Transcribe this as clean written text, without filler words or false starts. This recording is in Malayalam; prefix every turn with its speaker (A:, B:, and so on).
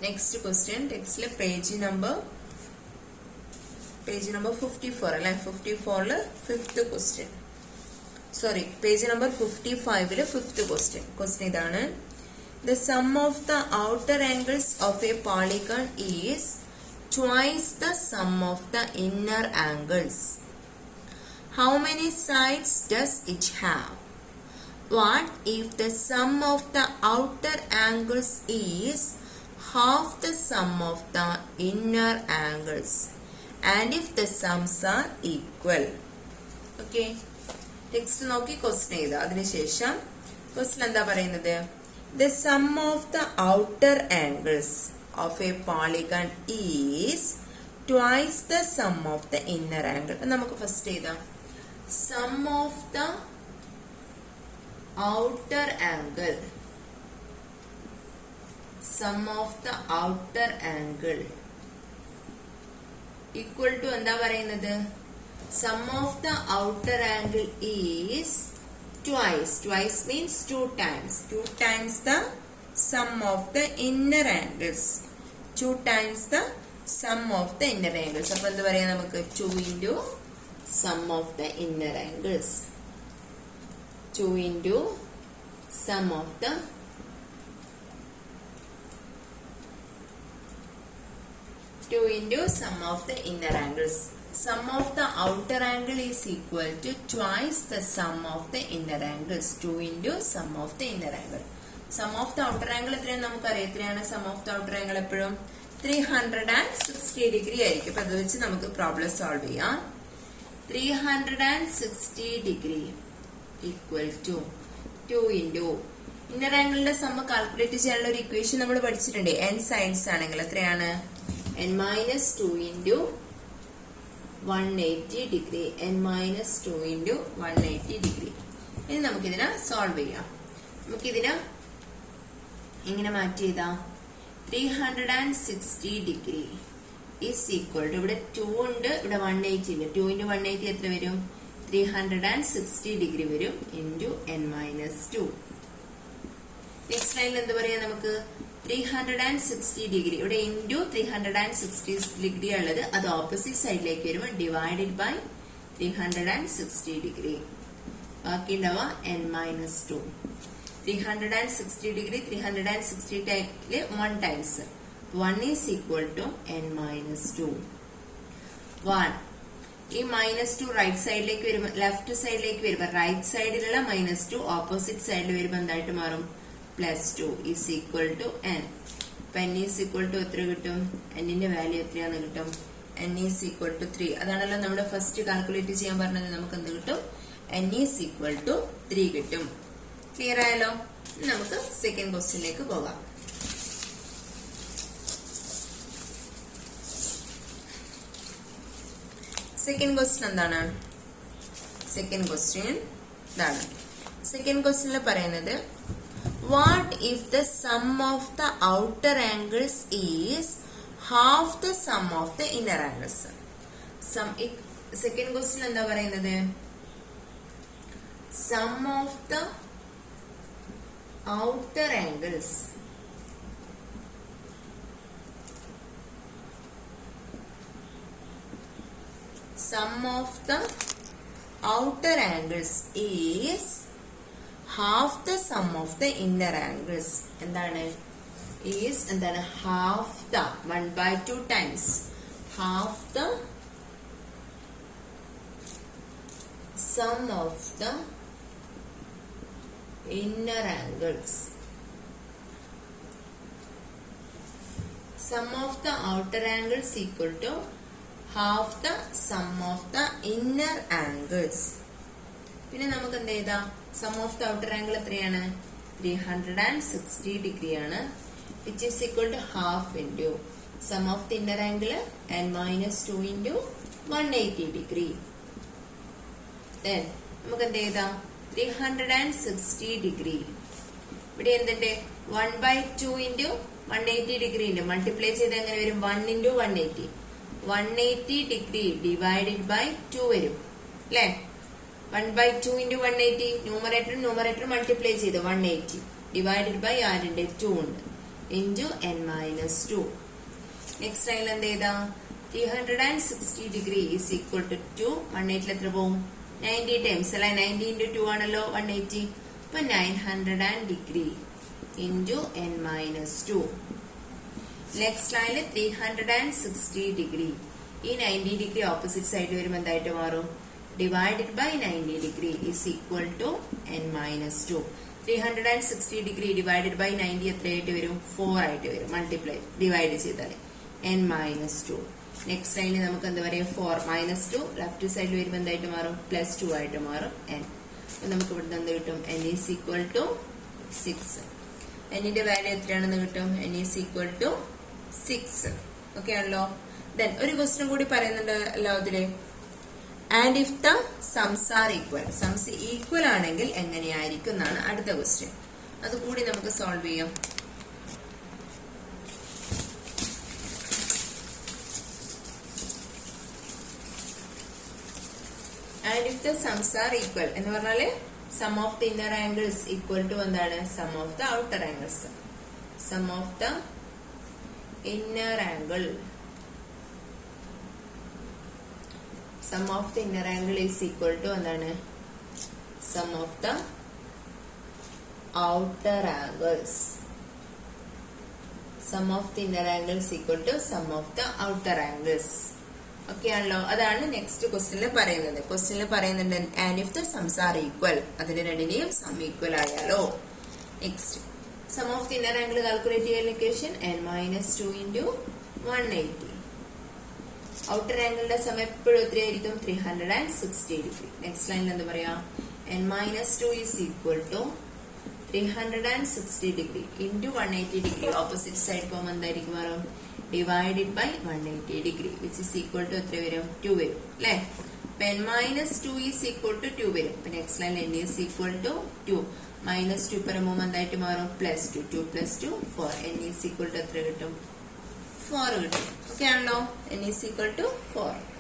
A: Next question, text page number 54 അല്ലേ 54 fifth question. Sorry, page number 55 fifth question ഇതാണ്. The sum of the outer angles of a polygon is twice the sum of the inner angles. How many sides does it have? What if the sum of the outer angles is half the sum of the inner angles and if the sums are equal? Okay, text നോക്കി question ചെയ്താ അതിനുശേഷം question എന്താ പറയുന്നത്? The sum of the outer angles of a polygon is twice the sum of the inner angle. നമുക്ക് ഫസ്റ്റ് ചെയ്താ sum of the outer angle, sum of the outer angle equal to എന്താ പറയുന്നത്? sum of the outer angle is twice means two times the sum of the inner angles, two times the sum of the inner angles. അപ്പോൾ എന്താ പറയാ നമുക്ക് 2 into sum of the inner angles, 2 into sum of the inner angles. Sum of the outer angle is equal to twice the sum of the inner angles, 2 into sum of the inner angle. Sum of the outer angle എത്രയാണ് നമുക്കറിയാം. എത്രയാണ് sum of the outer angle? എപ്പോഴും 360 ഡിഗ്രി ആയിരിക്കും. അപ്പൊ അത് വെച്ച് നമുക്ക് പ്രോബ്ലം സോൾവ് ചെയ്യാം. 360 degree equal to 2 into inner ആംഗിളിന്റെ സമ്മ കാൽക്കുലേറ്റ് ചെയ്യാനുള്ള ഒരു ഇക്വേഷൻ നമ്മൾ പഠിച്ചിട്ടുണ്ട്. n സൈഡ്സ് ആണെങ്കിൽ എത്രയാണ്? n minus 2 into 180 degree, n minus 2 into 180 degree. ഇനി നമുക്കിതിനെ സോൾവ് ചെയ്യാം. നമുക്കിതിനെ ഇങ്ങനെ മാറ്റി ചെയ്താ 360 ഡിഗ്രി is equal to, ഇവിടെ 2 ഉണ്ട്, ഇവിടെ 180 ഉണ്ട്. 2 into 180 എത്ര വരും? 360 ഡിഗ്രി വരും into n minus 2. നെക്സ്റ്റ് ലൈനിൽ എന്ത് പറയാം നമുക്ക്? 360 ഡിഗ്രി ഇവിടെ into 360 ഡിഗ്രി ഉള്ളത് അത് ഓപ്പോസിറ്റ് സൈഡിലേക്ക് വരുമ്പോൾ ഡിവൈഡഡ് ബൈ 360 ഡിഗ്രി. ബാക്കി ഉണ്ടാവുക n minus 2. 360 ഡിഗ്രി 360 ടൈമില് 1 times 1 is equal to n minus 2. 1 ഈ -2 റൈറ്റ് സൈഡിലേക്ക് വരുമ്പോൾ ലെഫ്റ്റ് സൈഡിലേക്ക് വരുമ്പോൾ റൈറ്റ് സൈഡിലുള്ള -2 ഓപ്പോസിറ്റ് സൈഡിൽ വരുമ്പോൾ എന്തായിട്ട് മാറും? +2 is equal to n. അപ്പൊ n is equal to എത്ര കിട്ടും? n ന്റെ വാല്യൂ എത്രയാന്ന് കിട്ടും? n is equal to 3. അതാണല്ലോ നമ്മുടെ ഫസ്റ്റ് കാൽക്കുലേറ്റ് ചെയ്യാൻ പറഞ്ഞത്. നമുക്ക് എന്ത് കിട്ടും? n is equal to 3 കിട്ടും. ക്ലിയർ ആയല്ലോ? നമുക്ക് സെക്കൻഡ് ക്വസ്റ്റ്യനിലേക്ക് പോകാം. സെക്കൻഡ് ക്വസ്റ്റ്യൻ എന്താണ്? സെക്കൻഡ് ക്വസ്റ്റ്യൻ ഇതാണ്. സെക്കൻഡ് ക്വസ്റ്റ്യനിൽ പറയുന്നത് what if the sum of the outer angles is half the sum of the inner angles. Second question എന്താ പറയുന്നത്? Sum of the outer angles sum of the outer angles is half the sum of the inner angles. എന്താണ്? is എന്താണ്? half the 1/2 times half the sum of the inner angles. Sum of the outer angles equal to half the sum of the inner angles. പിന്നെ നമുക്ക് എന്ത് ചെയ്താ? Sum of the outer angle എത്രയാണ്? 360 ഡിഗ്രി ആണ്. which is equal to half into sum of the inner angle n minus 2 into 180 degree. then നമുക്ക് എന്ത് ചെയ്താ? 360 ഡിഗ്രി ഇവിടെ എന്തുണ്ട്? 1/2 into 180 ഡിഗ്രി ഉണ്ട്. മൾട്ടിപ്ലൈ ചെയ്ത് എങ്ങനെ വരും? 1 into 180. 180 ഡിഗ്രി ഡിവൈഡഡ് ബൈ 2 വരും അല്ലേ? 1/2 into 180 ന്യൂമറേറ്റർ മൾട്ടിപ്ലൈ ചെയ്ത് 180 ഡിവൈഡഡ് ബൈ ആരുണ്ട്? 2 ഉണ്ട്. Into n minus 2. നെക്സ്റ്റ് ലൈനിൽ എന്ത് ചെയ്താ 360 ഡിഗ്രി ഈസ് ഈക്വൽ ടു 2. 180 എത്ര പോവും 90 ടൈംസ് അല്ലെ 90 ഇൻറ്റു 2 ആണല്ലോ 180. അപ്പൊ 900 degree into n minus 2. Next ലൈനിൽ 360 ഡിഗ്രി. ഈ 90 ഡിഗ്രി ഓപ്പോസിറ്റ് സൈഡ് വരുമ്പോൾ എന്തായിട്ട് മാറും divided by 90 degree is equal to n minus 2. 360 degree divided by 90 എത്രയായിട്ട് വരും 4 ആയിട്ട് വരും. മൾട്ടിപ്ലൈ ഡിവൈഡ് ചെയ്താൽ n മൈനസ് 2. നെക്സ്റ്റ് ലൈനിൽ നമുക്ക് എന്താ പറയുക 4 മൈനസ് 2 ലെഫ്റ്റ് സൈഡിൽ വരുമ്പോൾ എന്തായിട്ട് മാറും പ്ലസ് 2 ആയിട്ട് മാറും n. അപ്പൊ നമുക്ക് ഇവിടുന്ന് എന്ത് കിട്ടും n ഈസ് ഈക്വൽ ടു 6. എന്നിന്റെ വാല്യൂ എത്രയാണെന്ന് കിട്ടും n is equal to 6. Okay ആണല്ലോ. ദെൻ ഒരു ക്വസ്റ്റ്യൻ കൂടി പറയുന്നുണ്ടല്ലോ അതില് and if the sums are equal. Sums equal ആണെങ്കിൽ എങ്ങനെയായിരിക്കും എന്നാണ് അടുത്ത ക്വസ്റ്റ്യൻ. അതുകൂടി നമുക്ക് സോൾവ് ചെയ്യാം. And if the sums are equal എന്ന് പറഞ്ഞാല് sum of the inner angles equal to എന്താണ് sum of the outer angles. Sum of the inner angle sum of the inner angle is equal to എന്താണ് sum of the outer angles. Sum of the inner angles equal to sum of the outer angles. Okay ആണല്ലോ. അതാണ് നെക്സ്റ്റ് ക്വസ്റ്റ്യനിൽ പറയുന്നത്. ക്വസ്റ്റ്യനിൽ പറയുന്നുണ്ട് and if the sums are equal. അതിന്റെ രണ്ടിന്റെയും സം ഈക്വൽ ആയാലോ. Next sum of the inner angle calculate ചെയ്യാൻ equation n minus 2 into 180. Outer ആംഗിളിന്റെ സം എപ്പോഴും എത്രയായിരിക്കും 360 ഡിഗ്രി. നെക്സ്റ്റ് ലൈനിൽ എന്താ പറയാ n minus 2 is equal to 360 degree into 180 degree. Opposite side പോകുമ്പോൾ എന്തായിരിക്കും മാറും divided by 180 degree which is equal to എത്ര വരും 2 വരും അല്ലെ. അപ്പൊ n minus 2 is equal to 2 വരും. അപ്പൊ next line n is equal to 2 minus 2 പറയുമ്പോൾ എന്തായിട്ട് മാറും plus 2. 2 plus 2 4. n is equal to എത്ര കിട്ടും 4 കിട്ടും. ഓക്കെ ആണല്ലോ. n is equal to 4.